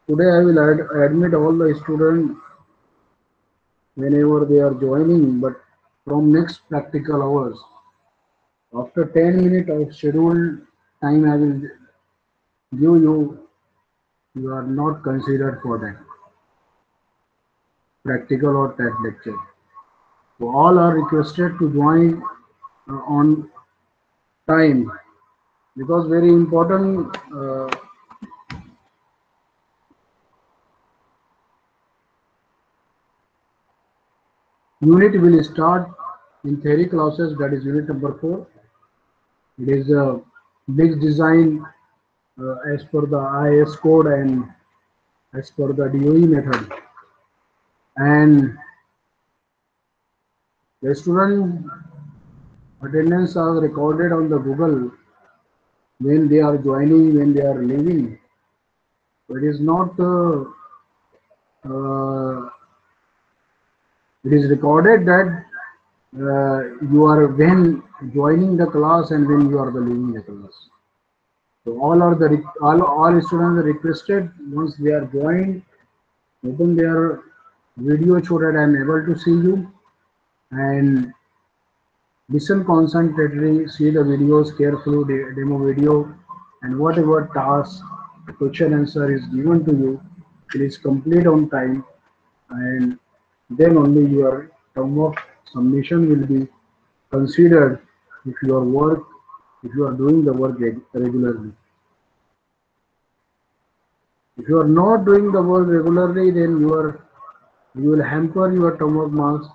Today I will admit all the students whenever they are joining, but from next practical hours, after 10 minutes of scheduled time, I will give you, you are not considered for that practical or test lecture. So all are requested to join on time because very important unit will start in theory classes, that is unit number 4. It is a big design as per the IS code and as per the DOE method. And the student attendance are recorded on the Google when they are joining, when they are leaving. So uh, it is recorded that you are when joining the class and when you are the leaving the class. So all students are requested once they are joined, open their video so that I am able to see you and listen concentratedly, see the videos carefully, demo video, and whatever task, question answer is given to you, it is complete on time, and then only your term of submission will be considered if you are doing the work regularly. If you are not doing the work regularly, then you will hamper your term of marks.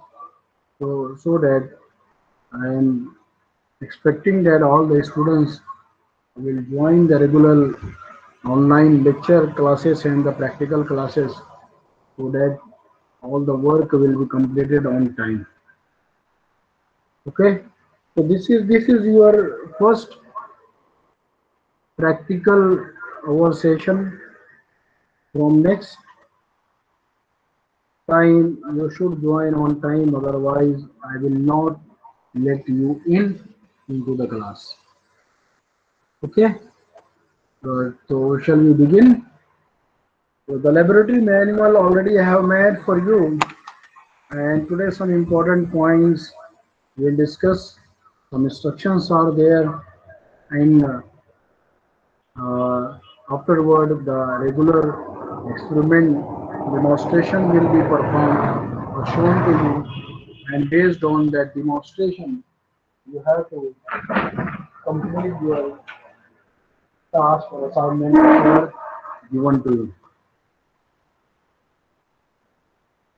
So that I am expecting that all the students will join the regular online lecture classes and the practical classes so that all the work will be completed on time. Okay, so this is your first practical our session. From next time you should join on time, otherwise I will not let you in into the class. Okay, so shall we begin? So the laboratory manual already I have made for you, and today some important points we'll discuss. Some instructions are there, and afterward the regular experiment demonstration will be performed or shown to you, and based on that demonstration you have to complete your task or assignment or given to you.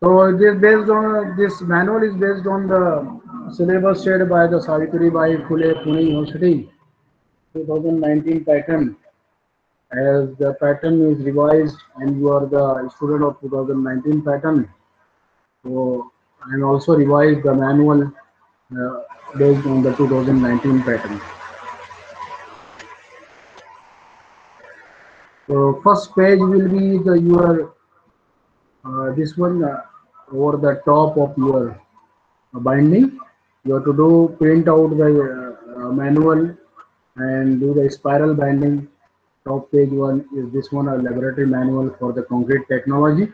So this based on this manual is based on the syllabus shared by the Savitri Bai Phule Pune University 2019 pattern. As the pattern is revised and you are the student of 2019 pattern, so I also revised the manual based on the 2019 pattern. So first page will be the your this one over the top of your binding. You have to do print out the manual and do the spiral binding. Top page one is this one, a laboratory manual for the concrete technology.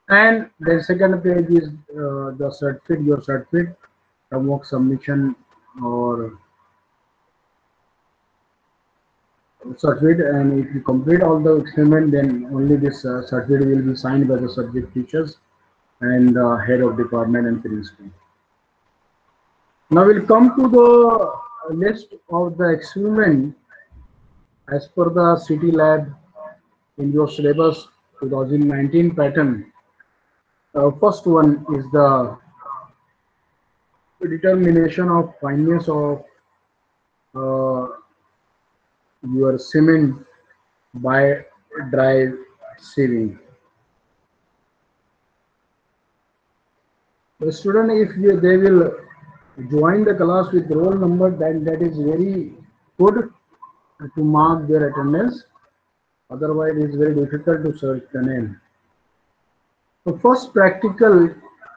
And the second page is the certificate, your certificate, term of submission or certificate. And if you complete all the experiment, then only this certificate will be signed by the subject teachers and head of department and principal. Now we'll come to the list of the experiment as per the City Lab in your syllabus 2019 pattern. First one is the determination of fineness of uh, your cement by dry sieving. The student, if they will join the class with roll number, then that is very good to mark their attendance. Otherwise, it is very difficult to search the name. So first practical,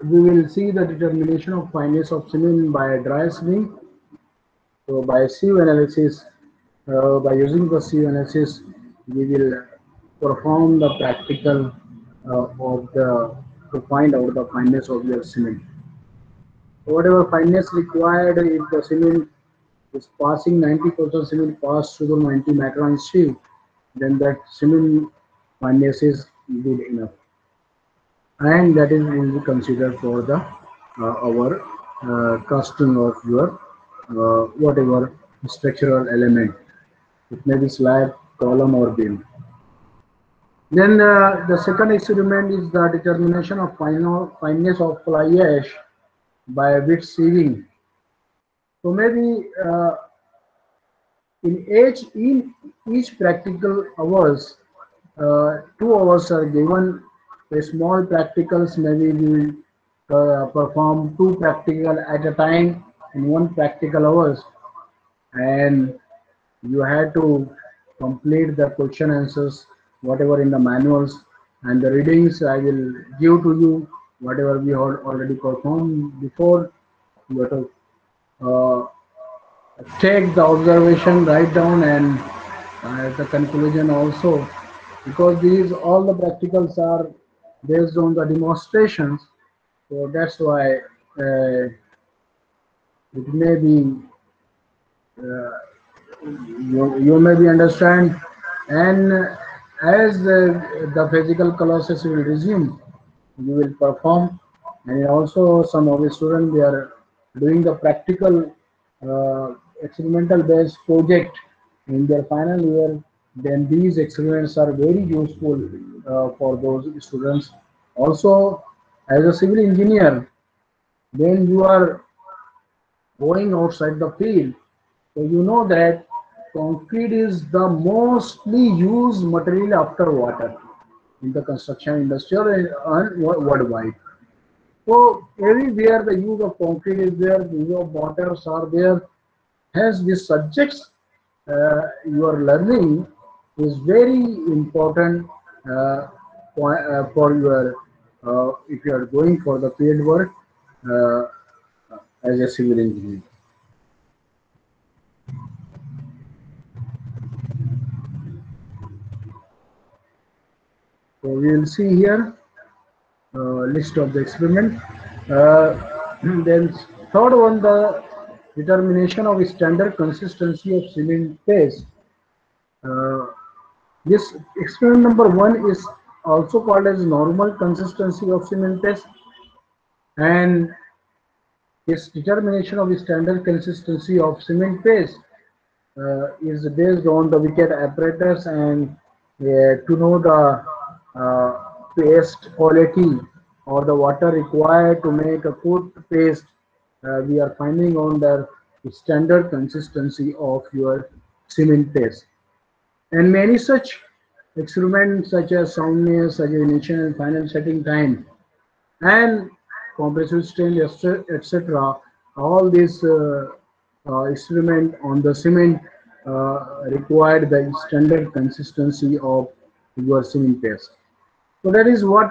we will see the determination of fineness of cement by dry sieving. So by sieve analysis, by using the sieve analysis, we will perform the practical of the to find out the fineness of your cement. Whatever fineness required, if the cement is passing 90% cement pass through the 90 micron sheet, then that cement fineness is good enough, and that is will be considered for the our casting of your whatever structural element. It may be slab, column, or beam. Then the second experiment is the determination of fineness of fly ash by bit sieving. So maybe in each practical hours, 2 hours are given. A small practicals, maybe we will perform two practical at a time in one practical hours, and you had to complete the question answers whatever in the manuals, and the readings I will give to you whatever we have already performed before. You have to take the observation, write down, and at the conclusion also, because these all the practicals are based on the demonstrations, so that's why it may be you maybe understand. And as the physical classes will resume, you will perform, and also some of the students they are doing the practical experimental based project in their final year. Then these experiments are very useful for those students. Also, as a civil engineer, when you are going outside the field, so you know that concrete is the mostly used material after water in the construction industry and worldwide. So everywhere the use of concrete is there, the use of waters are there. Hence, these subjects you are learning is very important for your if you are going for the field work uh, as a civil engineer. So we will see here list of the experiment. Uh, then third one, the determination of standard consistency of cement paste. Uh, this experiment number one is also called as normal consistency of cement paste, and its determination of the standard consistency of cement paste is based on the wicked apparatus, and to know the paste quality or the water required to make a good paste, we are finding on the standard consistency of your cement paste. And many such experiments such as soundness, such as initial and final setting time, and compressive strain, etc. All these experiment on the cement required the standard consistency of your cement paste. So that is what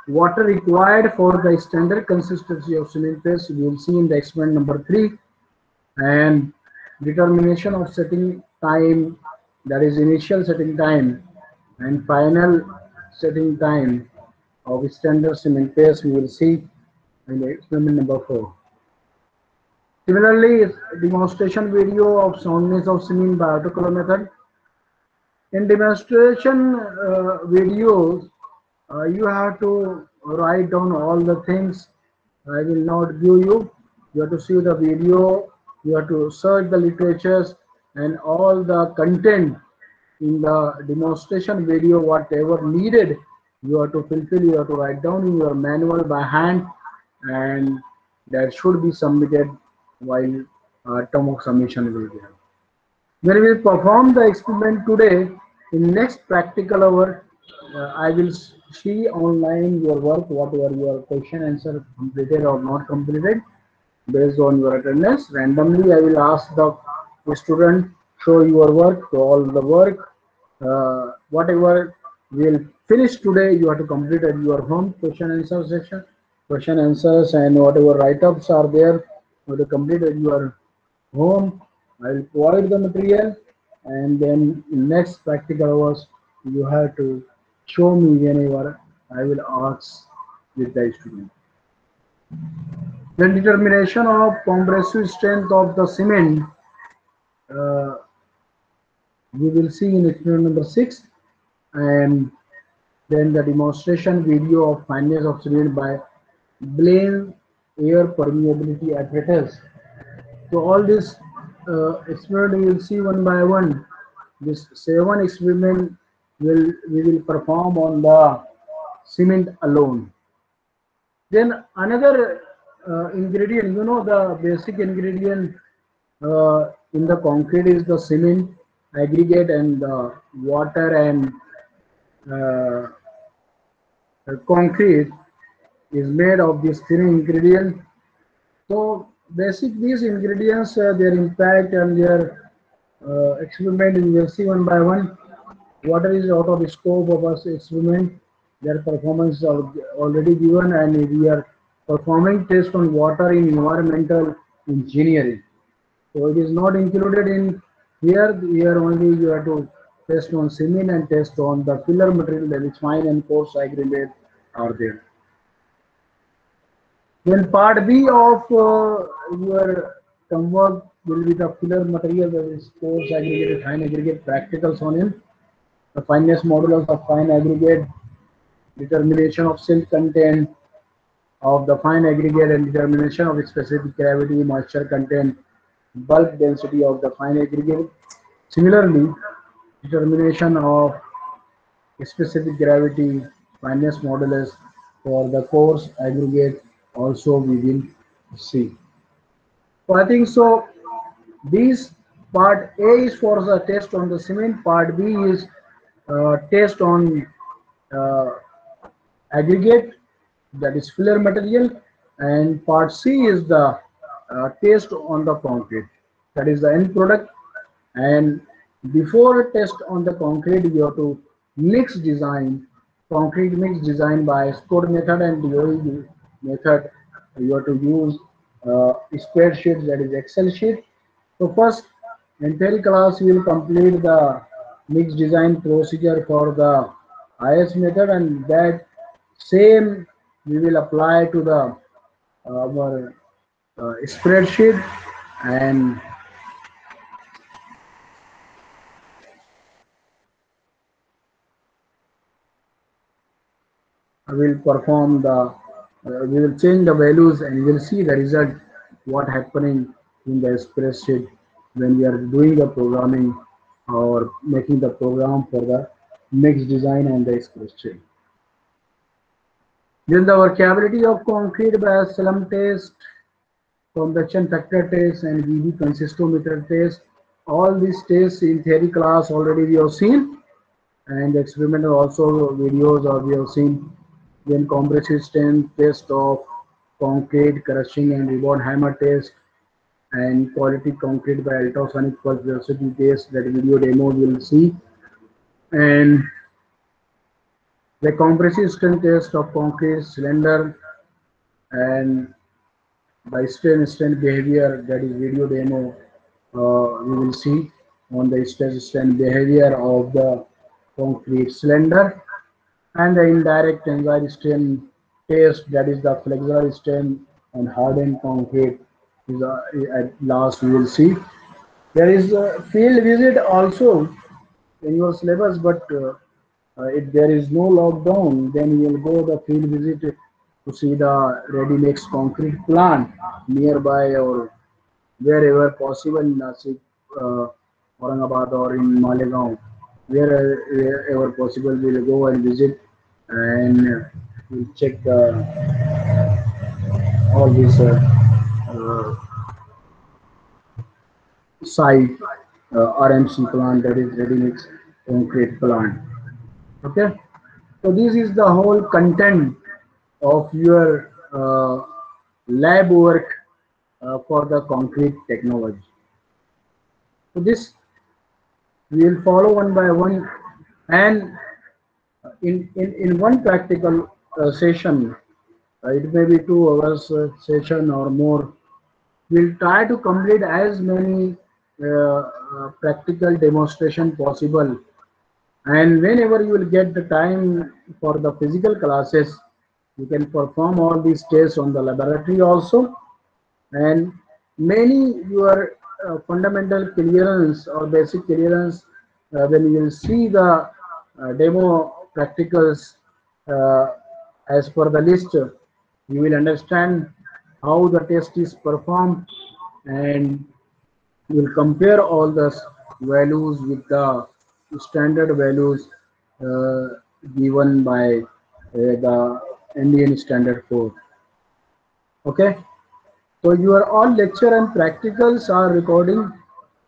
water required for the standard consistency of cement paste. We will see in the experiment number 3, and determination of setting time, that is initial setting time and final setting time of standard cement paste, we will see in experiment number 4. Similarly, demonstration video of soundness of cement by autocolor method. In demonstration videos, you have to write down all the things. I will not give you. You have to see the video. You have to search the literatures and all the content in the demonstration video, whatever needed, you have to fulfill, you have to write down in your manual by hand, and that should be submitted while term of submission will be there. When we perform the experiment today, in next practical hour, I will see online your work, whatever your question answer completed or not completed based on your attendance. Randomly, I will ask the student show your work, all the work, whatever will finish today. You have to complete at your home question answer section, question answers, and whatever write-ups are there, you have to complete at your home. I will provide the material, and then in next practical hours you have to show me whenever I will ask with the student. Then determination of compressive strength of the cement, uh, we will see in experiment number 6, and then the demonstration video of fineness of cement by Blaine air permeability apparatus. So all this experiment we will see one by one. This 7 experiment we will perform on the cement alone. Then another ingredient, you know, the basic ingredient in the concrete is the cement, aggregate, and water and uh, concrete is made of these three ingredients. So basic these ingredients, their impact and their experiment we will see one by one. Water is out of the scope of us experiment. Their performance are already given, and we are performing test on water in environmental engineering. So it is not included in here. Here only you have to test on cement and test on the filler material, that is fine and coarse aggregate are there. Then part B of your term work will be the filler material, that is coarse aggregate, fine aggregate, practicals on it, the fineness modulus of fine aggregate, determination of silt content of the fine aggregate, and determination of specific gravity, moisture content, bulk density of the fine aggregate. Similarly, determination of specific gravity, fineness modulus for the coarse aggregate also we will see. So I think so. These part A is for the test on the cement. Part B is test on uh, aggregate, that is filler material, and part C is the test on the concrete, that is the end product. And before test on the concrete, you have to mix design, concrete mix design by SCOD method and DOE method. You have to use spreadsheet, that is Excel sheet. So first, in theory class, we will complete the mix design procedure for the IS method, and that same we will apply to the our spreadsheet, and will perform the we will change the values and we will see the result what happening in the spreadsheet when we are doing the programming or making the program for the mix design on the spreadsheet. Then the workability of concrete by slum test, convection factor test, and VB consistometer test. All these tests in theory class already we have seen, and experimental also videos or we have seen. Then compressive strength test of concrete, crushing and rebound hammer test, and quality concrete by ultrasonic pulse velocity test, that video demo we will see. And the compressive strength test of concrete cylinder, and by strain behavior, that is video demo we will see on the strain behavior of the concrete cylinder. And the indirect tensile strain test, that is the flexural strain on hardened concrete, is at last we will see. There is a field visit also in your syllabus, but if there is no lockdown, then you will go the field visit to see the ready mix concrete plant nearby or wherever possible in Nasik, Aurangabad or in Malegaon, wherever possible we will go and visit, and we'll check all these uh, site RMC plant, that is ready mix concrete plant. Okay, so this is the whole content of your lab work for the concrete technology. So this we will follow one by one, and in one practical session, it may be 2 hours session or more. We'll try to complete as many practical demonstration possible And whenever you will get the time for the physical classes, you can perform all these tests on the laboratory also. And many your fundamental clearance or basic clearance, when you will see the demo practicals uh, as per the list, you will understand how the test is performed, and you will compare all the values with the standard values uh, given by the Indian Standard Code. Okay. So your all lecture and practicals are recording,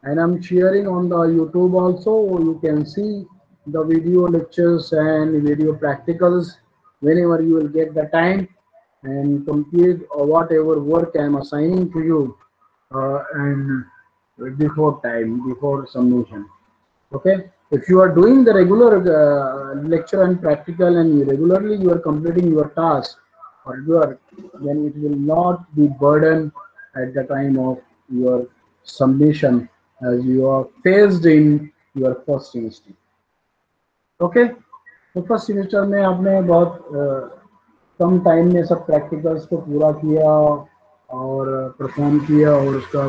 and I'm sharing on the YouTube also. You can see the video lectures and video practicals whenever you will get the time, and complete whatever work I am assigning to you, and before time, before submission. Okay. If you are doing the regular lecture and practical, and regularly you are completing your task or work, then it will not be burden at the time of your submission, as you are phased in your first semester. Okay. तो first semester में आपने बहुत कम time में सब practicals को पूरा किया और परफॉर्म किया और उसका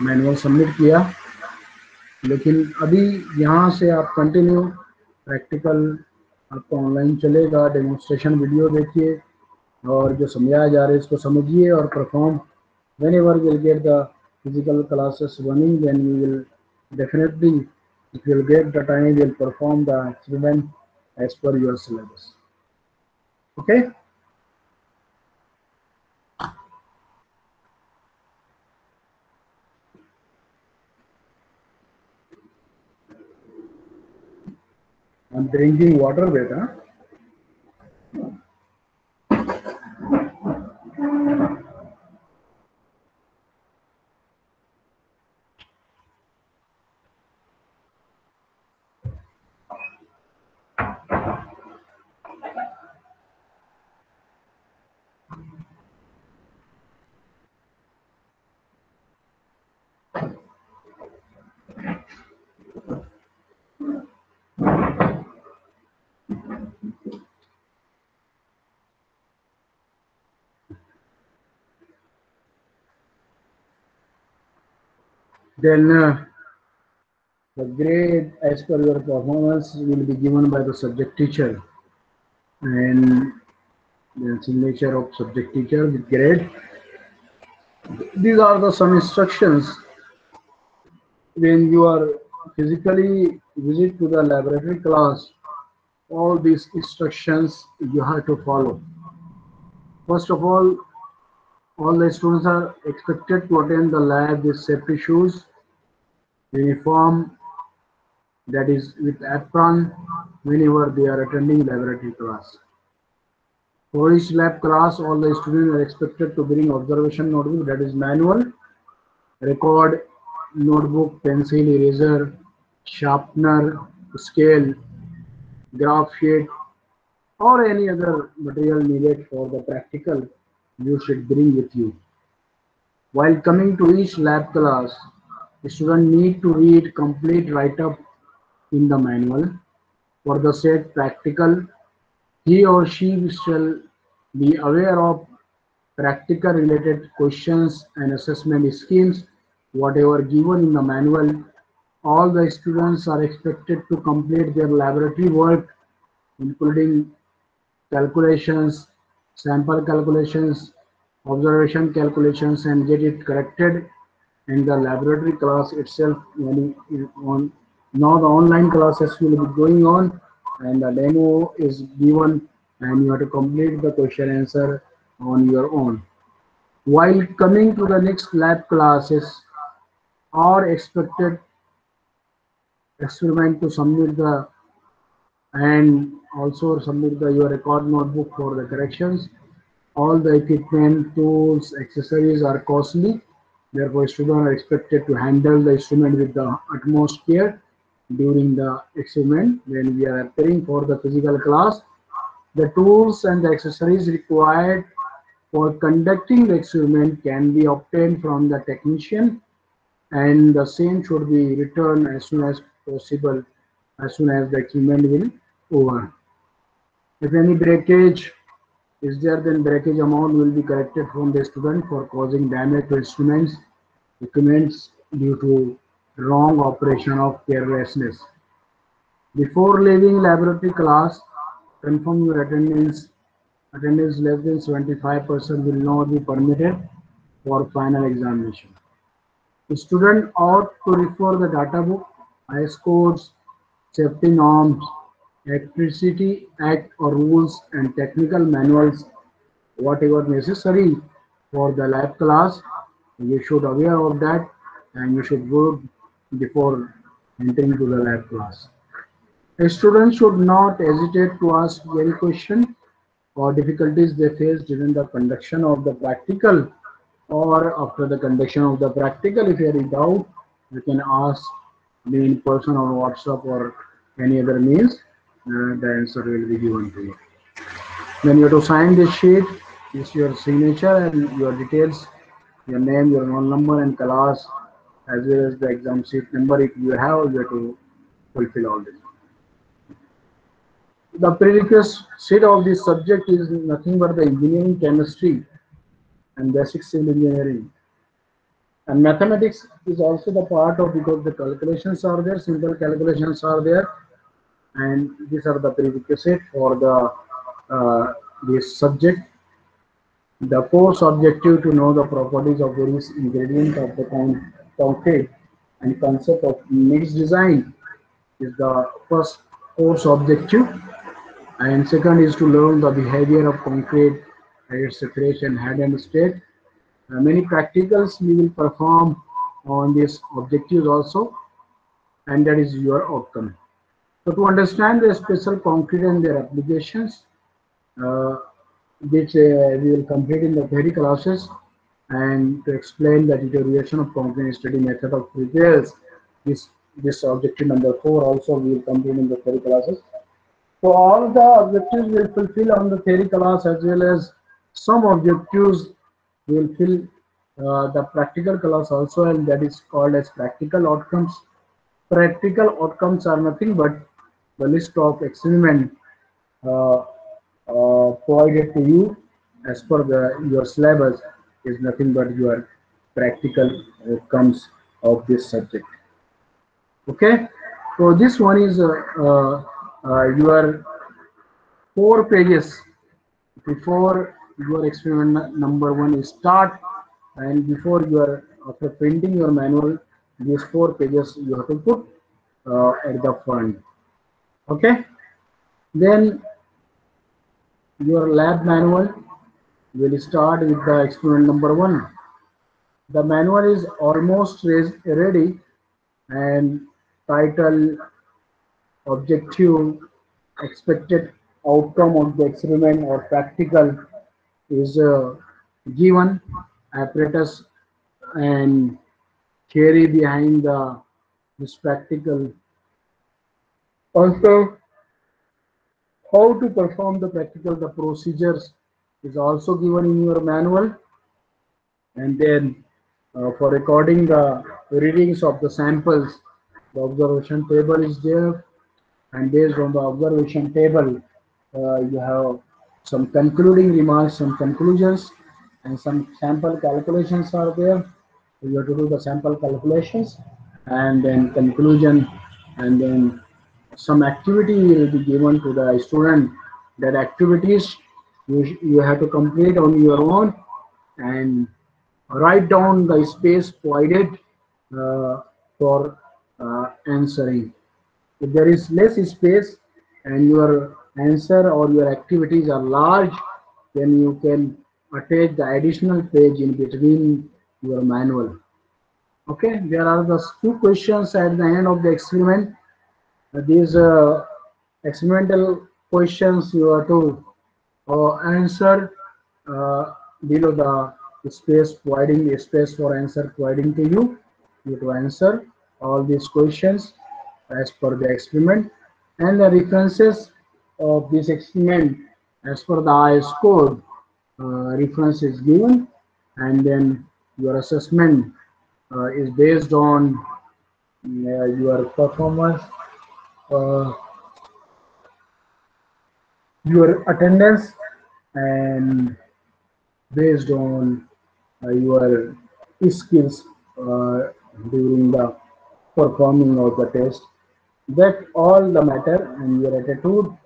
मैनुअल सबमिट किया, लेकिन अभी यहाँ से आप कंटिन्यू प्रैक्टिकल आपका ऑनलाइन चलेगा, डेमोन्स्ट्रेशन वीडियो देखिए और जो समझाया जा रहा है इसको समझिए और perform. whenever we'll get the physical classes running, then we will definitely, if you'll get the time, we'll perform the experiment as per your syllabus. Okay. I'm drinking water, beta. Then the grade as per your performance will be given by the subject teacher, and the signature of subject teacher with grade. These are the some instructions when you are physically visit to the laboratory class. All these instructions you have to follow. First of all the students are expected to attend the lab with safety shoes, uniform, that is with apron, whenever they are attending laboratory class. For each lab class, all the students are expected to bring observation notebook, that is manual, record notebook, pencil, eraser, sharpener, scale, graph sheet, or any other material needed for the practical you should bring with you. While coming to each lab class, the student need to read complete write-up in the manual. For the said practical, he or she shall be aware of practical related questions and assessment schemes, whatever given in the manual. All the students are expected to complete their laboratory work, including calculations, sample calculations, observation calculations, and get it corrected in the laboratory class itself. Now the online classes will be going on, and the demo is given, and you have to complete the question answer on your own. While coming to the next lab classes, are expected experiment to submit the, and also submit the your record notebook for the corrections. All the equipment, tools, accessories are costly. Therefore, students are expected to handle the instrument with the utmost care during the experiment. When we are preparing for the physical class, the tools and the accessories required for conducting the experiment can be obtained from the technician, and the same should be returned as soon as possible as soon as the experiment will over. If any breakage is there, then breakage amount will be corrected from the student for causing damage to equipments due to wrong operation of carelessness. Before leaving laboratory class, confirm your attendance. Attendance less than 75% will not be permitted for final examination. The student ought to refer the data book, IS codes, safety norms, Electricity Act or rules and technical manuals, whatever necessary for the lab class. You should aware of that and you should go before entering to the lab class. A student should not hesitate to ask any question or difficulties they face during the conduction of the practical or after the conduction of the practical. If you are in doubt, you can ask me in person on WhatsApp or any other means. The answer will be given to you. Then you have to sign this sheet. This is your signature and your details, your name, your roll number and class, as well as the exam sheet number. If you have to fulfill all this. The prerequisite of this subject is nothing but the engineering, chemistry, and basic civil engineering. And mathematics is also the part of, because the calculations are there, simple calculations are there, and these are the prerequisite for the this subject. The course objective to know the properties of various ingredients of the concrete and concept of mix design is the first course objective, and second is to learn the behavior of concrete, its separation, head and state. Many practicals we will perform on these objectives also, and that is your outcome. So to understand the special concrete and their applications, uh, which we will complete in the theory classes, and to explain the deterioration of concrete study method of repairs, this objective number 4 also we will complete in the theory classes. So all the objectives will fulfill on the theory class, as well as some objectives will fill the practical class also, and that is called as practical outcomes. Practical outcomes are nothing but the list of experiment uh, provided to you as per your syllabus is nothing but your practical outcomes of this subject. Okay, so this one is your 4 pages before your experiment number 1 is start, and before you are after printing your manual, these 4 pages you have to put at the front. Okay, then your lab manual will start with the experiment number 1. The manual is almost ready, and title, objective, expected outcome of the experiment or practical is given, apparatus and theory behind this practical. Also, how to perform the practical, the procedures is also given in your manual. And then for recording the readings of the samples, the observation table is there, and based on the observation table, you have some concluding remarks, some conclusions, and some sample calculations are there. So you have to do the sample calculations, and then conclusion, and then some activity will be given to the student. That activities you have to complete on your own, and write down the space provided for answering. If there is less space and your answer or your activities are large, then you can attach the additional page in between your manual. Okay, there are the 2 questions at the end of the experiment. These experimental questions you have to answer below the space, providing the space for answer providing to you. You have to answer all these questions as per the experiment, and the references of this experiment as per the IS code reference is given, and then your assessment is based on your performance uh, your attendance, and based on your skills during the performing of the test. That all the matter, and your attitude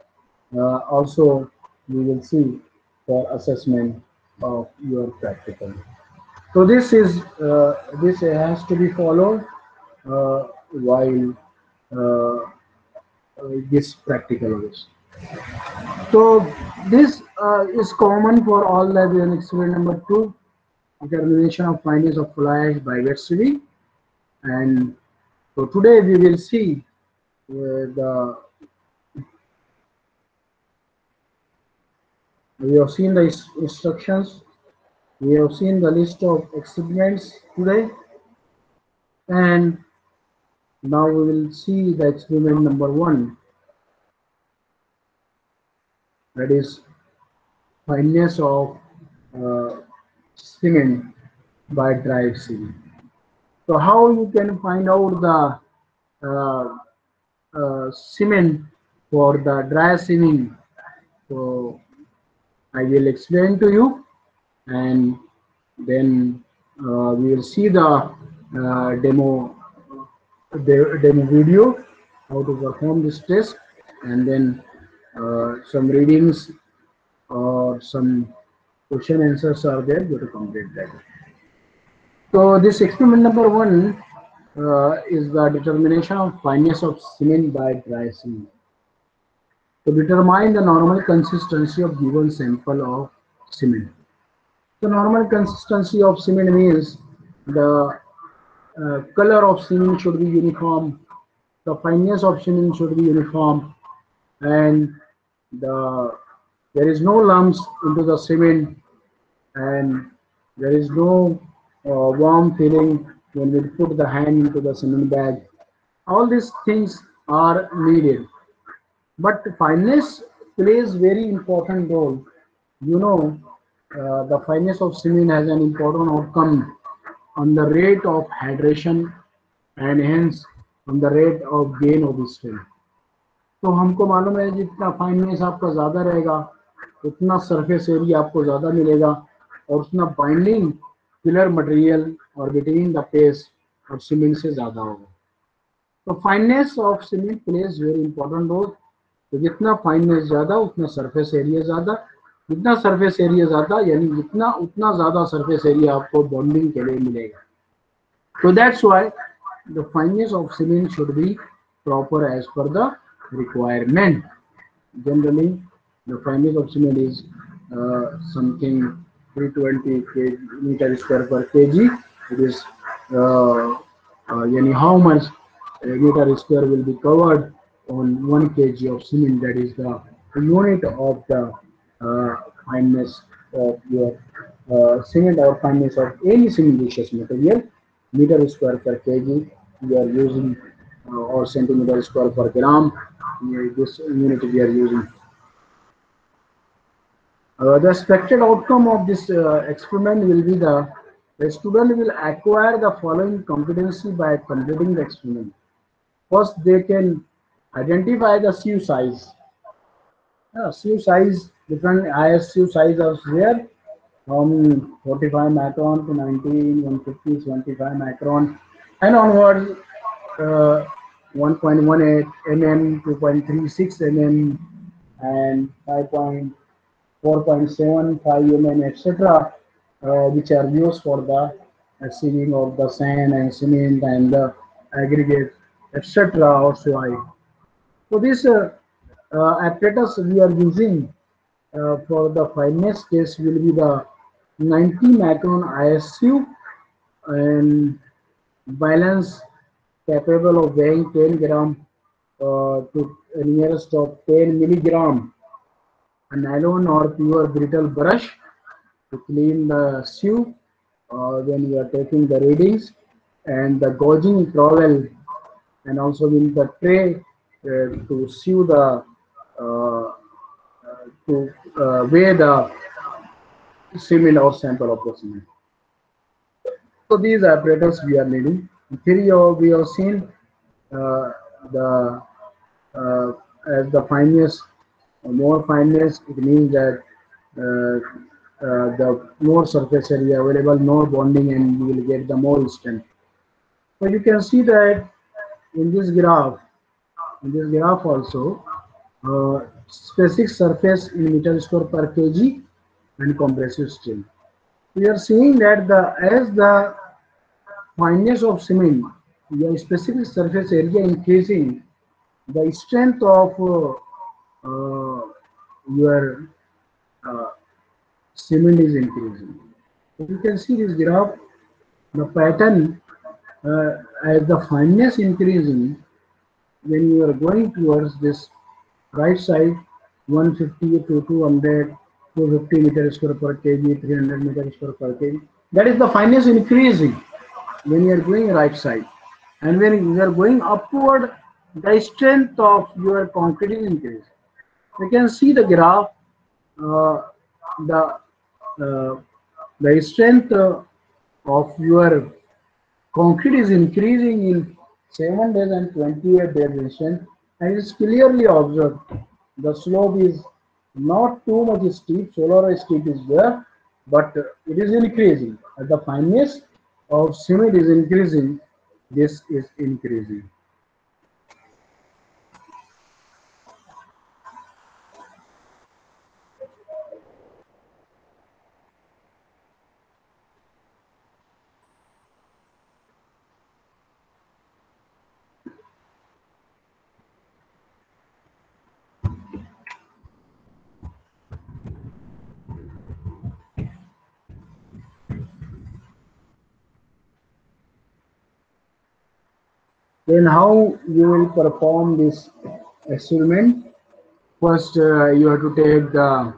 also we will see for assessment of your practical. So this has to be followed while this practical is. So this is common for all the experiment number 2, determination of fineness of fly ash by wet sieving. And so today we will see the we have seen the instructions, we have seen the list of experiments today, and now we will see the experiment number 1, that is fineness of uh, cement by dry sieving. So how you can find out the cement for the dry sieving? So I will explain to you, and then we will see the demo video how to perform this test, and then some readings or some question answers are there. You have to complete that. So this experiment number 1 is the determination of fineness of cement by dry sieving. To determine the normal consistency of given sample of cement. The normal consistency of cement means the color of cement should be uniform, the fineness of cement should be uniform, and there is no lumps into the cement, and there is no warm feeling when we put the hand into the cement bag. All these things are needed, but fineness plays very important role. You know, the fineness of cement has an important outcome on the rate of hydration and hence on the rate of gain of strength. तो हमको मालूम है जितना fineness आपका ज़्यादा रहेगा उतना surface area आपको ज़्यादा मिलेगा और उतना बाइंडिंग फिलर मटेरियल और बिटवीन द पेस्ट और सीमेंट से ज़्यादा होगा. तो fineness of cement plays very important role. तो जितना फाइननेस ज़्यादा उतना सरफेस एरिया ज़्यादा, जितना सरफेस एरिया ज़्यादा यानी जितना उतना ज़्यादा सरफेस एरिया आपको बॉन्डिंग के लिए मिलेगा. So that's why the fineness of cement should be proper as per the requirement. Generally, the fineness of cement is something 320 meter square per kg. It is how much meter square will be covered on 1 kg of cement. That is the unit of the fineness of your cement or fineness of any cementitious material. Meter square per kg we are using or centimeter square per gram. This unit we are using. The expected outcome of this experiment will be the student will acquire the following competency by completing the experiment. First, they can identify the sieve size. Sieve size, different ISU size are there from 45 micron to 19, 150, 75 micron, and onwards 1.18 mm, 2.36 mm, and 4.75 mm, etc., which are used for the sieving of the sand and cement and the aggregate, etc., or soil. So this apparatus we are using for the fineness test will be the 90 micron ISU and balance capable of weighing 10 gram to nearest of 10 milligram. A nylon or pure brittle brush to clean the sieve when you are taking the readings, and the gauging trowel, and also in the tray to sieve the to weigh the cement or sample of the cement. So these apparatus we are needing. Here we have seen the as the fineness, more fineness, it means that the more surface area available, more bonding, and you will get the more strength. So you can see that in this graph, also, specific surface in meter square per kg and compressive strength. We are seeing that as the fineness of cement, the specific surface area increasing, the strength of your uh, cement is increasing. So you can see this graph, the pattern, as the fineness increasing, when you are going towards this right side, 150 to 200, 250 meters square per kg, 300 meters square per kg, that is the fineness increasing when you are going right side. And when you are going upward, the strength of your concrete is increasing. You can see the graph, uh, the uh, the strength of your concrete is increasing in 7 days and 28 days instant, and it's clearly observed the slope is not too much steep, solar steep is there, but it is increasing. As the fineness of cement is increasing, this is increasing. Then how you will perform this experiment? First, you have to take the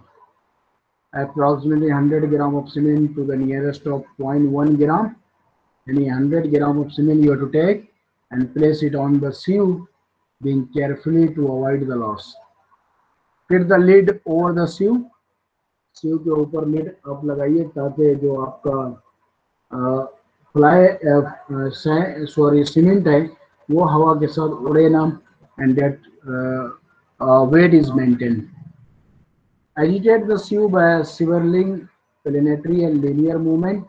approximately 100 gram of cement to the nearest of zero point 0.1 gram. Any 100 gram of cement you have to take and place it on the sieve, being carefully to avoid the loss. Put the lid over the sieve. sieve के ऊपर lid आप लगाइए ताकि जो आपका fly cement है वो हवा के साथ उड़े ना, and that weight is maintained. Agitate the sieve by a swirling planetary and linear movement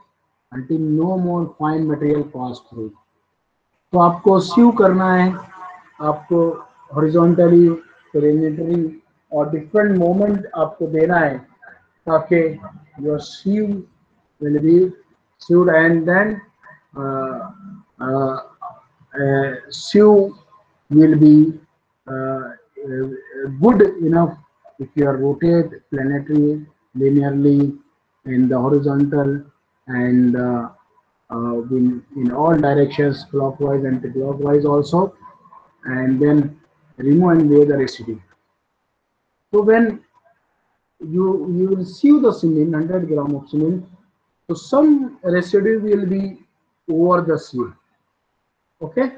until no more fine material pass through. तो आपको सीव करना है, आपको हॉरिजॉन्टली, प्लेनेटरी और डिफरेंट मोमेंट आपको देना है ताकि your sieve will be sieved, and then sieve will be good enough if you are rotate planetary linearly in the horizontal and in all directions, clockwise and clockwise also, and then remove and weigh the residue. So when you will sieve the cement, 100 gram of cement, so some residue will be over the sieve. Okay,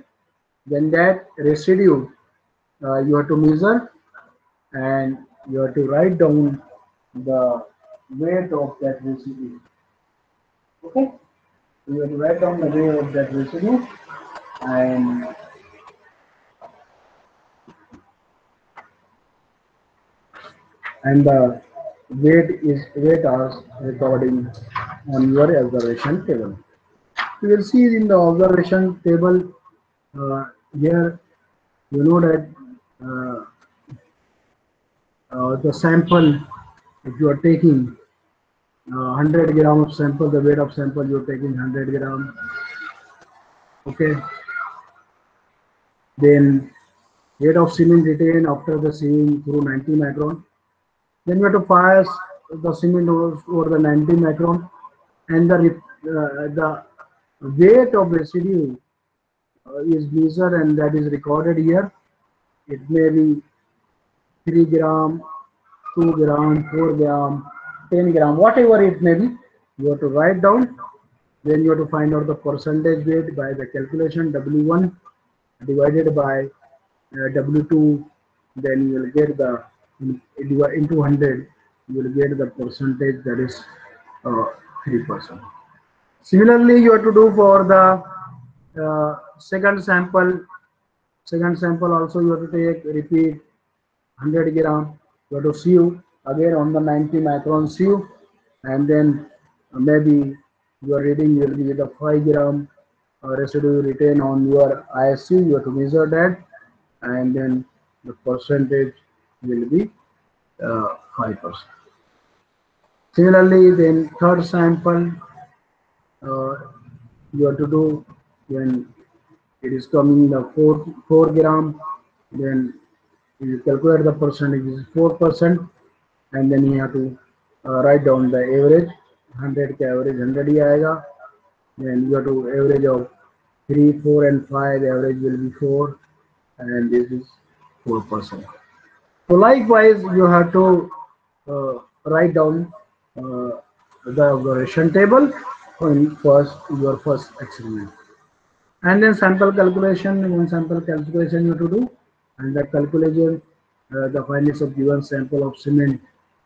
then that residue you have to measure, and you have to write down the weight of that residue. Okay, you have to write down the weight of that residue, and the weight are recording on your observation table. You will see in the observation table here, you know that the sample, if you are taking 100 gram of sample, the weight of sample you are taking 100 gram. Okay, then weight of cement retained after the sieving through 90 micron. Then you have to pass the cement over the 90 micron, and the weight of residue is measured, and that is recorded here. It may be 3 gram, 2 gram, 4 gram, 10 gram, whatever it may be. You have to write down. Then you have to find out the percentage weight by the calculation W1 divided by W2. Then you will get the into 100. You will get the percentage, that is 3%. Similarly, you have to do for the second sample. Second sample also you have to take, repeat 100 gram. You have to sieve again on the 90 micron sieve, and then maybe your reading will be the 5 gram residue retain on your ISC. You have to measure that, and then the percentage will be 5%. Similarly, then third sample uh, you have to do when it is coming the 4 gram, then you calculate the percentage is 4%, and then you have to write down the average. 100 का average 100 ही आएगा. Then you have to average of 3, 4, and 5. The average will be 4, and this is 4%. So likewise, you have to write down the observation table in your first experiment. And then sample calculation, one sample calculation you have to do, and the calculation, the fineness of given sample of cement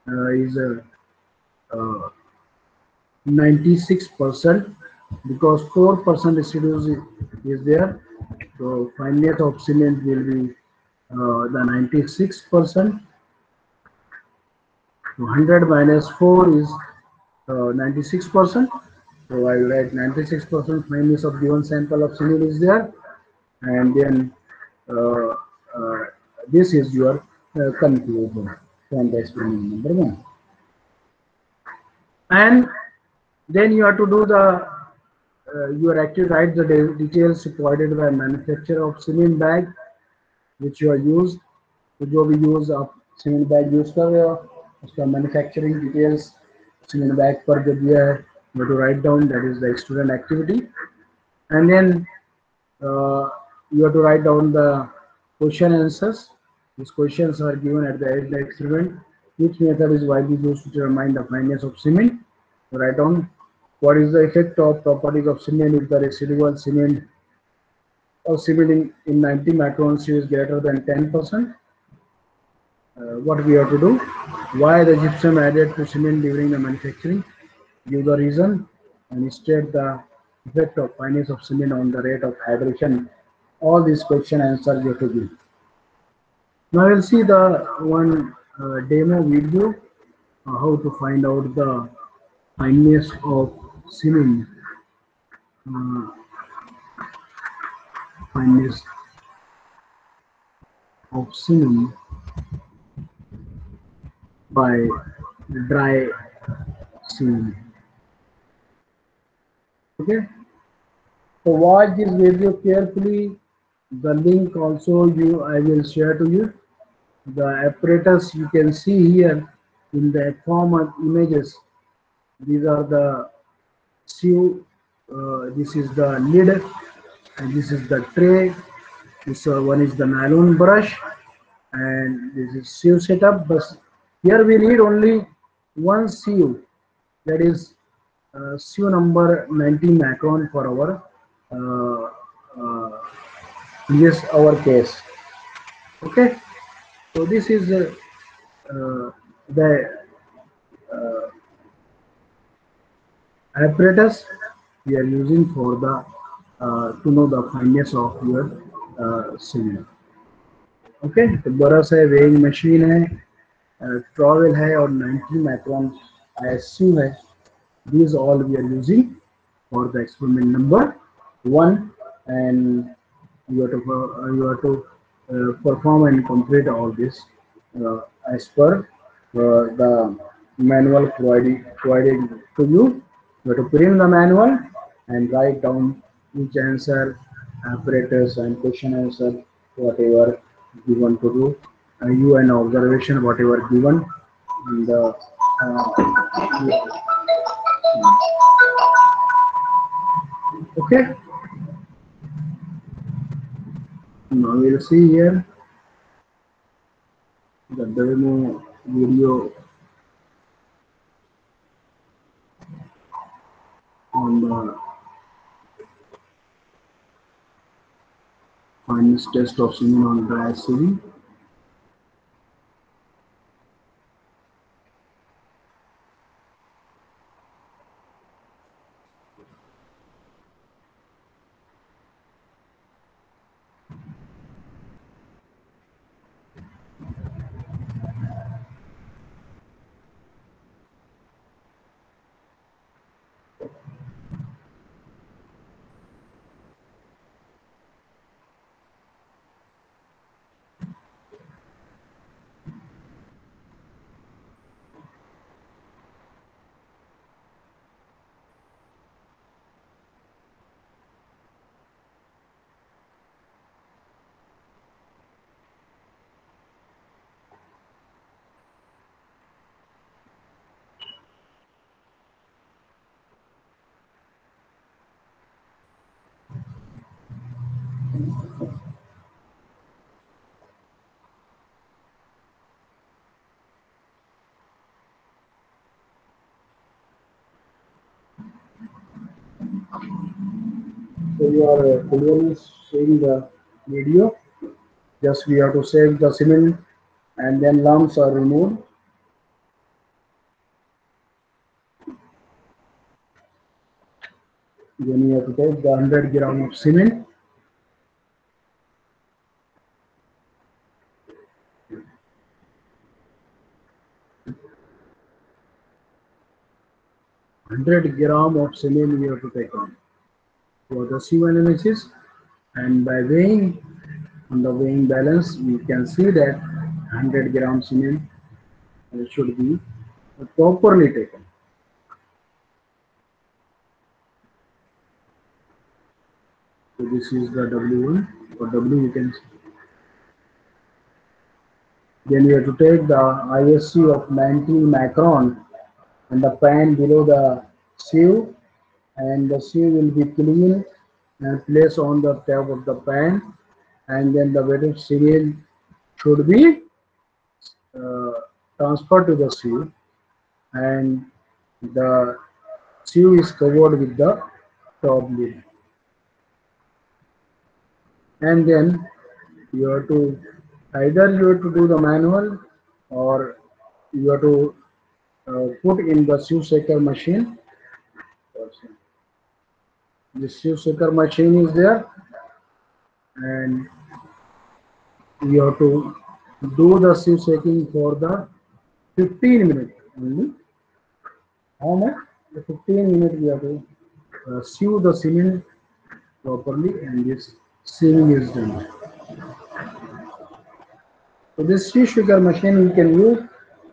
is 96%, because 4% residue is there. So fineness of cement will be the 96%. 100 minus 4 is 96%. So I will write 96% fineness of given sample of cement is there, and then uh, uh, this is your conclusion from the experiment number 1. And then you have to do the you are actually write the details provided by manufacturer of cement bag which you are used. तो जो भी use आप cement bag use कर रहे हो उसका manufacturing details cement bag पर जो दिया है you have to write down, that is the student activity. And then you have to write down the question answers. These questions are given at the end of the experiment. Which method is widely used to determine the fineness of cement? Write down what is the effect of properties of cement if the residual cement or cement in 90 microns is greater than 10%. What we have to do? Why the gypsum added to cement during the manufacturing? Give the reason and state the effect of fineness of cement on the rate of hydration. All these question answers you have to give. Now we'll see the one demo video how to find out the fineness of cement. Uh, fineness of cement by dry cement. Okay. So watch this video carefully. The link also I will share to you. The apparatus you can see here in the form of images. These are the sieve. This is the lid, and this is the tray. This one is the nylon brush, and this is sieve setup. But here we need only one sieve, that is sieve number 90 macron for our yes, our case. Okay, so this is the apparatus we are using for the to know the fineness of your cement. Okay, तो बरस है, weighing machine है, trowel है और 90 micron ISU है. These all we are using for the experiment number 1, and you have to perform and complete all this uh, as per the manual provided to you. You have to print the manual and write down each answer, apparatus and question answer, whatever you want to do. You and observation, whatever given in the okay. Now we'll see here the demo video on the finest test of cement on dry ceiling. So your children is seeing the video. Just we have to save the cement and then lumps are removed. Then you have to take the 100 gram of cement. Hundred gram of cement we have to take on for the sieve analysis, and by weighing on the weighing balance, we can see that 100 gram cement should be properly taken. So this is the W1 or W you can see. Then you have to take the ISC of 90 micron and the pan below the sieve, and the sieve will be clean and placed on the top of the pan, and then the wetted cement should be uh, transferred to the sieve, and the sieve is covered with the top lid, and then you have to either you have to do the manual or you have to put in the sieve shaker machine. The sieve shaker machine is there, and you have to do the sieve shaking for the 15 minutes only. How much? The 15 minutes we have to sieve the cement properly, and this sieving is done. So this sieve shaker machine you can use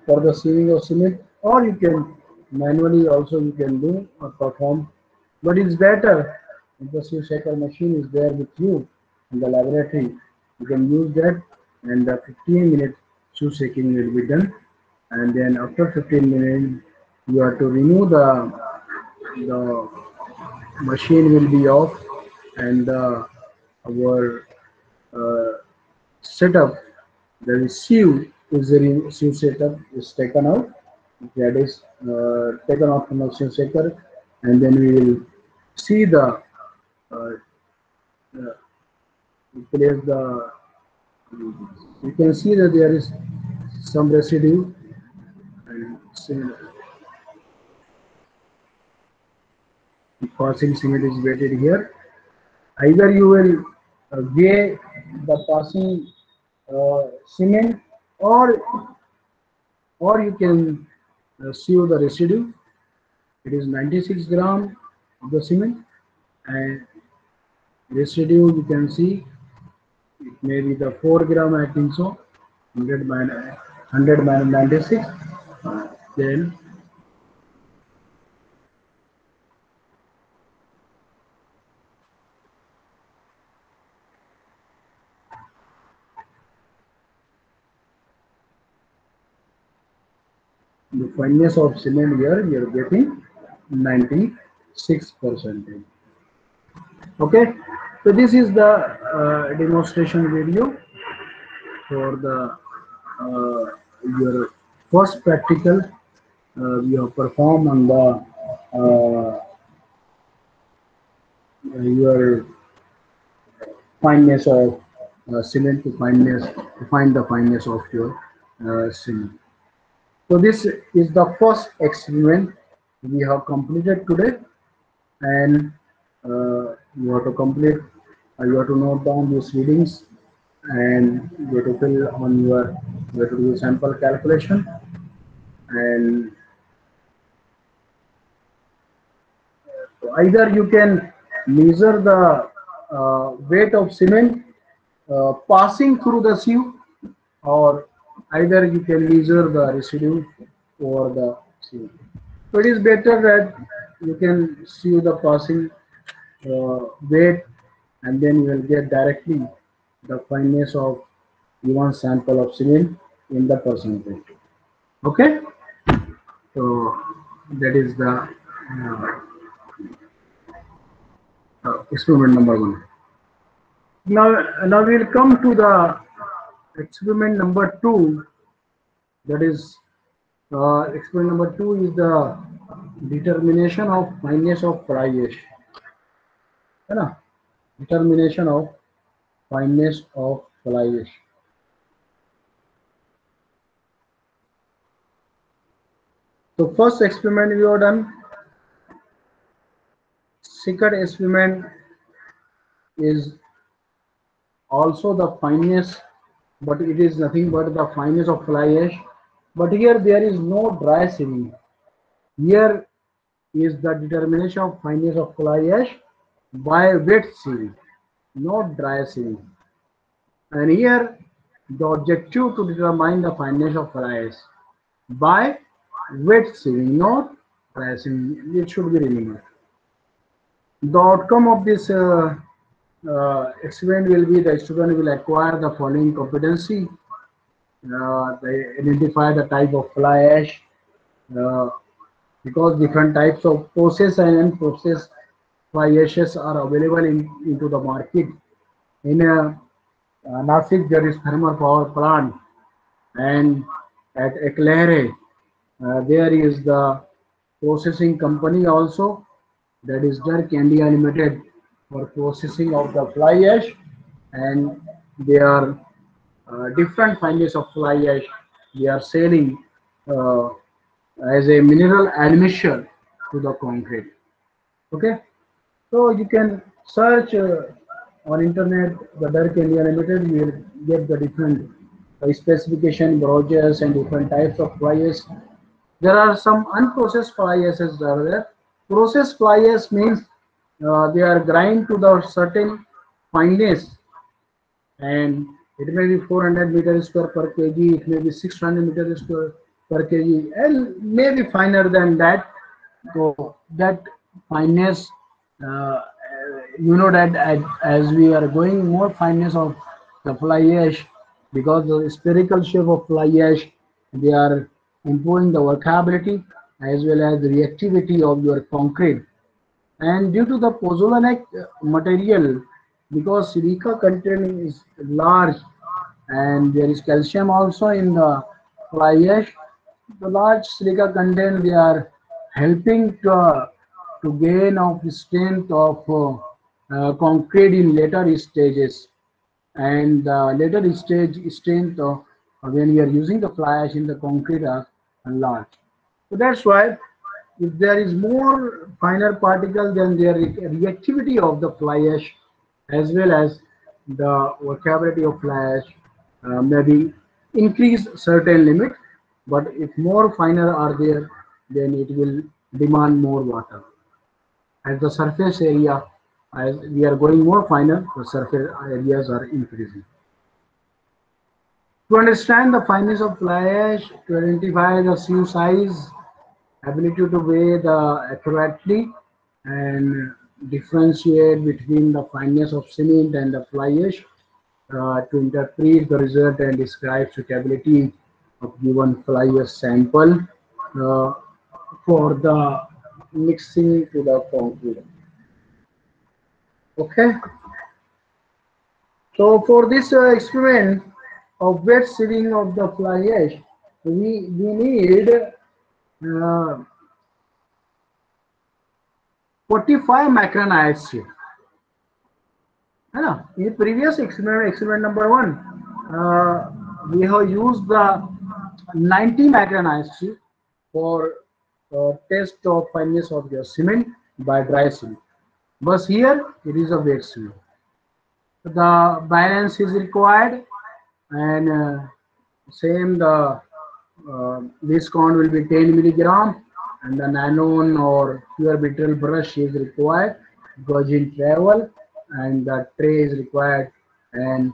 for the sieving of cement, or you can manually also you can do or perform, but it's better if the sieve shaker machine is there with you in the laboratory. You can use that, and the 15-minute sieve shaking will be done, and then after 15 minutes you have to remove the machine will be off, and our uh, setup, the sieve is the sieve setup is taken out. That is taken off from the sieve shaker, and then we will see the uh, place the. You can see that there is some residue, and the passing cement is weighted here. Either you will weigh the passing cement, or you can sieve the residue. It is 96 gram of the cement, and residue you can see it may be the 4 gram, I think so. 100 minus 96, then the fineness of cement here you are getting 96%. Okay, so this is the demonstration video for the your first practical you have performed on the your fineness of cement to find the fineness of your cement. So this is the first experiment we have completed today, and you have to complete. You have to note down these readings, and you have to fill on your. You have to do sample calculation, and either you can measure the weight of cement passing through the sieve, or either you can measure the residue over the sieve. So it is better that you can see the passing weight, and then you will get directly the fineness of one sample of cement in the percentage. Okay, so that is the experiment number 1. Now we'll come to the experiment number 2. That is, experiment number 2 is the determination of fineness of fly ash. है ना? Determination of fineness of fly ash. So first experiment we have done. Second experiment is also the fineness, but it is nothing but the fineness of fly ash. But here there is no dry sieving. Here is the determination of fineness of fly ash by wet sieving, not dry sieving. And here the objective to determine the fineness of fly ash by wet sieving, not dry sieving. It should be remembered. The outcome of this experiment will be the student will acquire the following competency. They identify the type of fly ash, because different types of process and unprocessed fly ashes are available into the market. In Nasik, there is thermal power plant, and at Eklehre, there is the processing company also, that is Dirk India Limited, for processing of the fly ash, and they are different fineness of fly ash. They are selling uh, as a mineral admixture to the concrete. Okay, so you can search on internet the Dirk India Limited. You will get the different specification, brochures, and different types of fly ash. There are some unprocessed fly ashes are there. Processed fly ash means they are grind to the certain fineness, and it may be 400 meter square per kg, it may be 600 meter square per kg, and maybe finer than that. So that fineness, uh, you know that as we are going more fineness of the fly ash, because the spherical shape of fly ash, they are improving the workability as well as the reactivity of your concrete. And due to the pozzolanic material, because silica content is large and there is calcium also in the fly ash, the large silica content, they are helping to gain of strength of concrete in later stages, and the later stage strength of when you are using the fly ash in the concrete are large. So that's why if there is more finer particle, then their reactivity of the fly ash as well as the vocabulary of fly ash maybe increase certain limit. But if more finer are there, then it will demand more water. As the surface area, as we are going more finer, the surface areas are increasing. To understand the fineness of fly ash, to identify the sieve size, ability to weigh the accurately, and differentiate between the fineness of cement and the fly ash, to interpret the result and describe suitability of given fly ash sample uh, for the mixing to the concrete. Okay, so for this experiment of wet sieving of the fly ash, we need 45 micron IHC. है ना? In previous experiment number 1, we have used the 90 micron IHC for test of fineness of the cement by dry sieving. But here it is a wet sieving. The balance is required, and same the this count will be 10 milligram, and the nylon or pure brittle brush is required because in travel, and the tray is required. And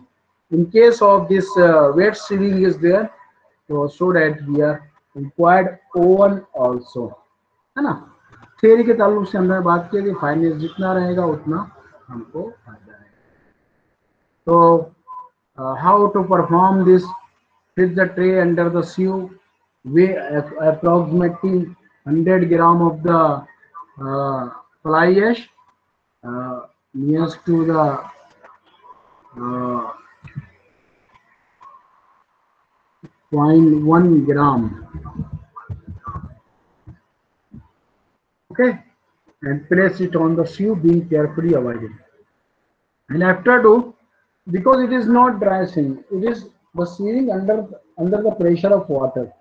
in case of this wet sieving is there, so that we are required oven also, है ना? Theory के ताल्लुक से हमने बात की कि finance जितना रहेगा उतना हमको फायदा है. So how to perform this? Fit the tray under the sieve, weigh approximately 100 gram of the fly ash nearest to the uh, 0.1 gram. Okay, and place it on the sieve, being carefully avoided. And after do, because it is not dry sieving, it is the sieving under the pressure of water.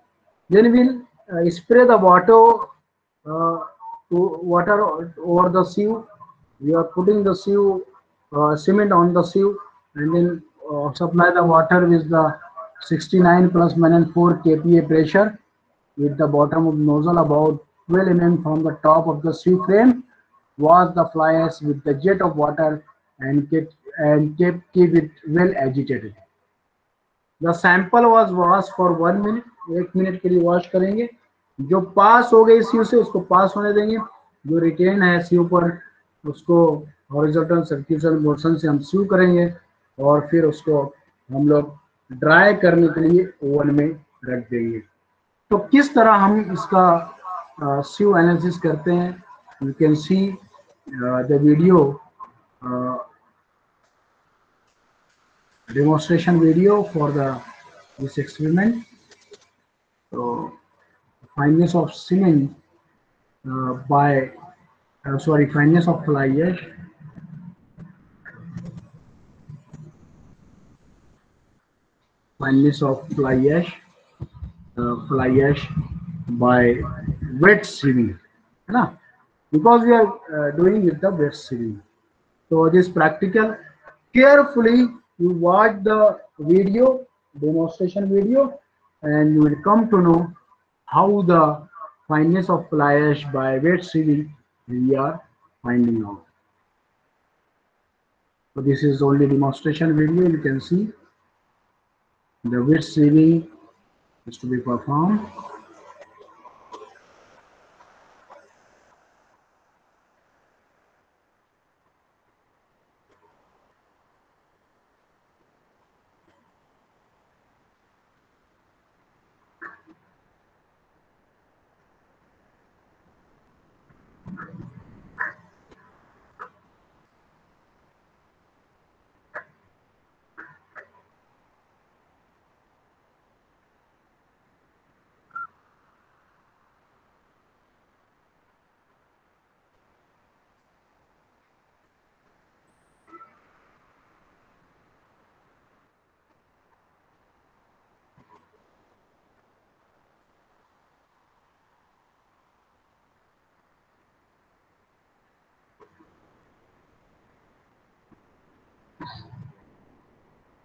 Then we'll spray the uh, water over the sieve. We are putting the sieve cement on the sieve, and then supply the water with the 69 plus minus 4 kPa pressure with the bottom of nozzle about 12 mm from the top of the sieve frame. Wash the fly ash with the jet of water and keep it well agitated. The sample was wash for 1 minute, 1 minute के लिए wash करेंगे. जो पास हो गई सीव से उसको पास होने देंगे. जो रिटेन है सीव पर उसको हॉरिजॉन्टल सर्कुलर मोशन से हम सीव करेंगे और फिर उसको हम लोग ड्राई करने के लिए ओवन में रख देंगे. तो किस तरह हम इसका सीव एनालिसिस करते हैं, you can see the video, demonstration video for this experiment. So fineness of cement fineness of fly ash. Fineness of fly ash by wet sieving, है because we are doing with the wet sieving. So this practical, carefully you watch the video, demonstration video, and you will come to know how the fineness of fly ash by wet sieving we are finding out. So this is only demonstration video. You can see the wet sieving is to be performed.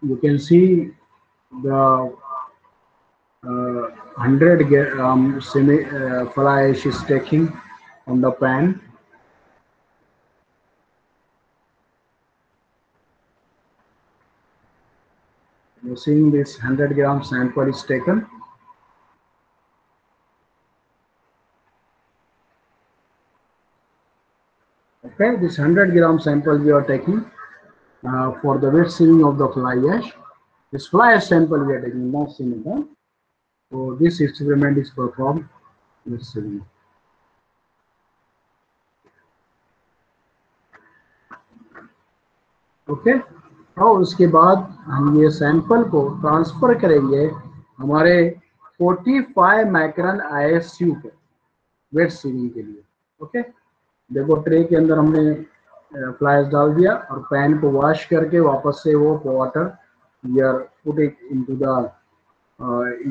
You can see the 100 fly ash is taking on the pan. You're seeing this 100-gram sample is taken. Okay, this 100-gram sample we are taking for the wet sieving of the fly ash. This fly ash sample we are taking, not cement. Huh? So this experiment is performed with sieving. Okay, और उसके बाद हम ये sample को transfer करेंगे हमारे 45 micron ISU पे wait sieving के लिए. ओके, देखो ट्रे के अंदर हमने फ्लाइज डाल दिया और पैन को वॉश करके वापस से वो water we are put it into the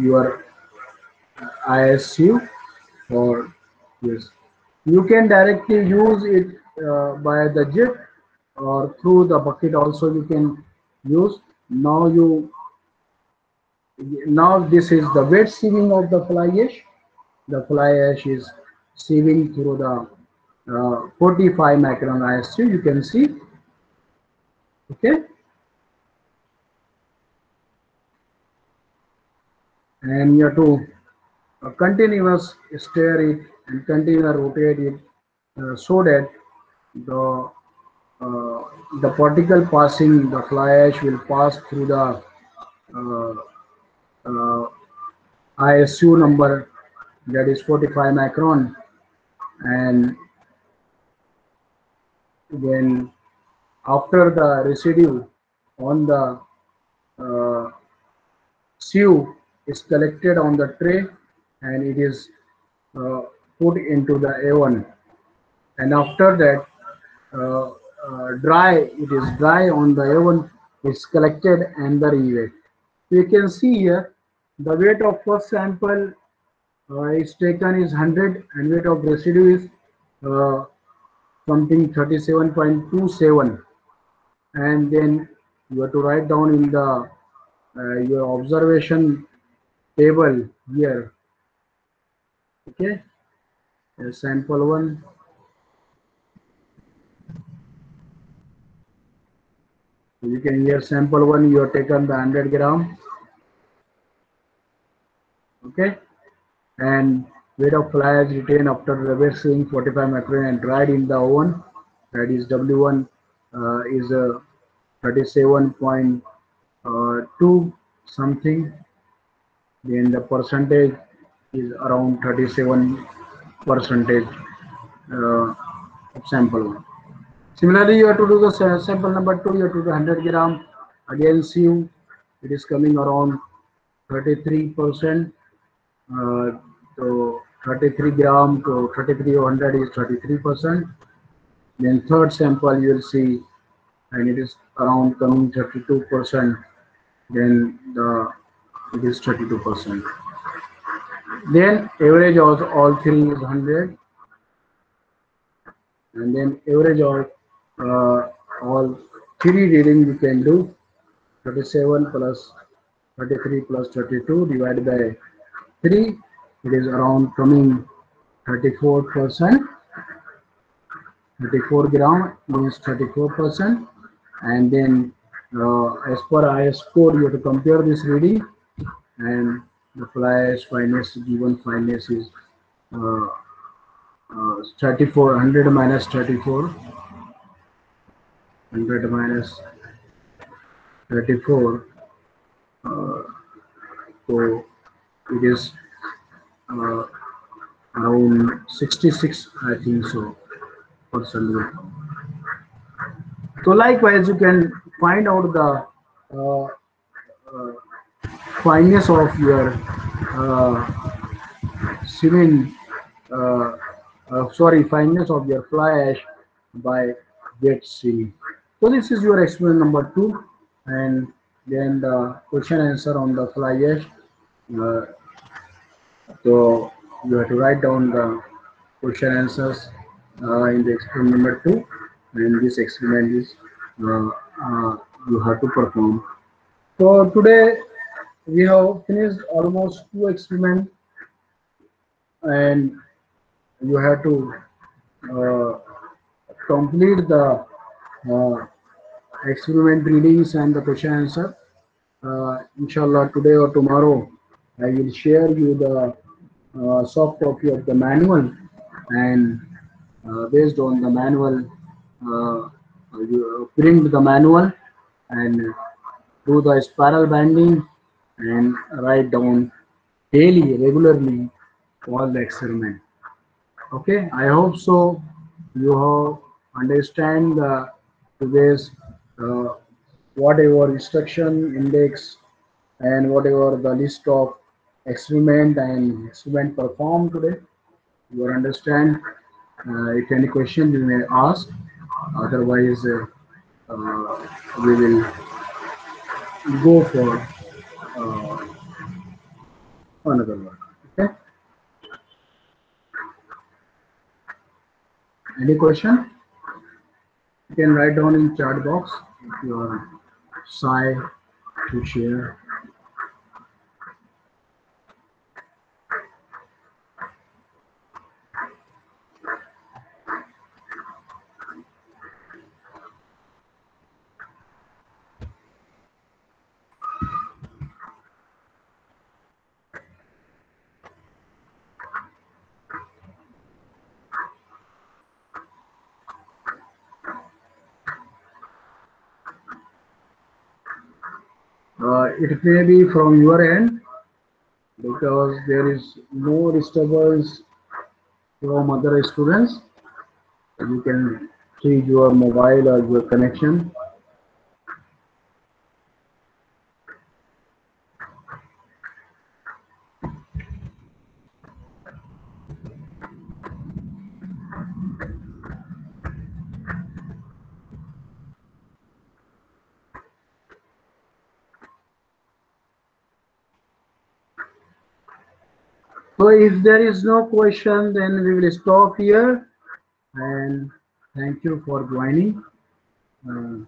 your ISU और yes, you can directly use it by the jet or through the bucket also you can use. Now this is the wet sieving of the fly ash. The fly ash is sieving through the 45 micron ISU, you can see. Okay, and you have to continuous stir it and continue rotate it so that the particle passing the fly ash will pass through the ISU number, that is 45 micron, and then after the residue on the sieve is collected on the tray, and it is uh, put into the oven, and after that dry, it is dry on the oven, it's collected and the reweigh. You can see here the weight of first sample is taken is 100, and weight of residue is uh, something 37.27, and then you have to write down in the your observation table here. Okay, sample 1. You can hear sample 1, you have taken the 100 gram. Okay, and weight of fly ash retained after reversing 45 micron and dried in the oven, that is W1 is 37.2 something, then the percentage is around 37 percentage uh, of sample 1. Similarly, you have to do the sample number 2, you have to do 100 gram, again sieve, it is coming around 33%. So 33 gram to 3300 is 33%. Then third sample you will see, and it is around coming 32%. Then it is 32%. Then average of all three is 100, and then average of all three reading you can do 37 plus 33 plus 32 divided by 3. It is around coming 34%. 34 gram means 34%, and then as per IS code you have to compare this reading, and the fly ash fineness, given fineness is 34, 100 minus 34, 100 minus 34, uh, so it is uh, around 66, I think so, percent. So likewise you can find out the uh, uh, fineness of your cement, fineness of your fly ash by jet stream. So this is your experiment number 2, and then the question answer on the fly ash. Uh, so you have to write down the question answers in the experiment number 2, and this experiment is uh, uh, you have to perform. So today we have finished almost 2 experiments, and you have to uh, complete the uh, experiment readings and the question answer. Inshallah, today or tomorrow, I will share you the soft copy of the manual, and based on the manual, uh, you print the manual and do the spiral binding and write down daily, regularly, all the experiment. Okay, I hope so. You have understand the today's uh, whatever instruction index and whatever the list of experiment and experiment performed today. You understand. If any question you may ask. Otherwise, we will go for uh, another one. Okay. Any question? You can write down in chat box if you are shy to share. It may be from your end because there is no disturbance from other students. You can see your mobile or your connection. So if there is no question, then we will stop here. And thank you for joining. Uh,